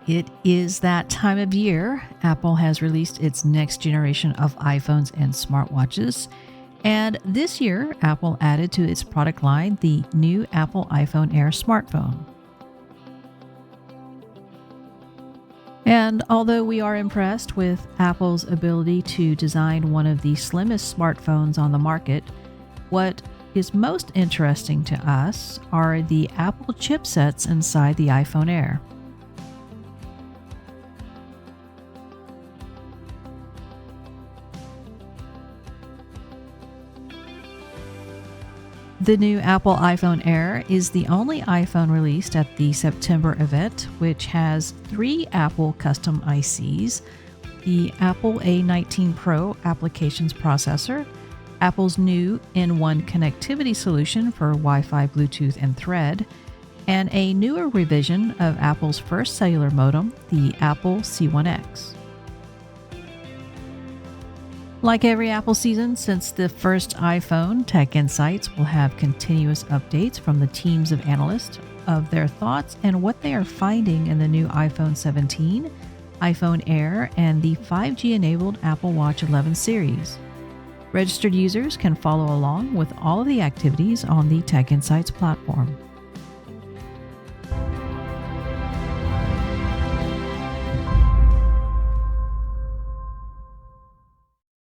It is that time of year. Apple has released its next generation of iPhones and smartwatches. And this year, Apple added to its product line the new Apple iPhone Air smartphone. And although we are impressed with Apple's ability to design one of the slimmest smartphones on the market, what is most interesting to us are the Apple chipsets inside the iPhone Air. The new Apple iPhone Air is the only iPhone released at the September event, which has 3 Apple custom ICs, the Apple A19 Pro applications processor, Apple's new N1 connectivity solution for Wi-Fi, Bluetooth, and Thread, and a newer revision of Apple's first cellular modem, the Apple C1X. Like every Apple season since the first iPhone, TechInsights will have continuous updates from the teams of analysts of their thoughts and what they are finding in the new iPhone 17, iPhone Air, and the 5G-enabled Apple Watch 11 series. Registered users can follow along with all of the activities on the TechInsights platform.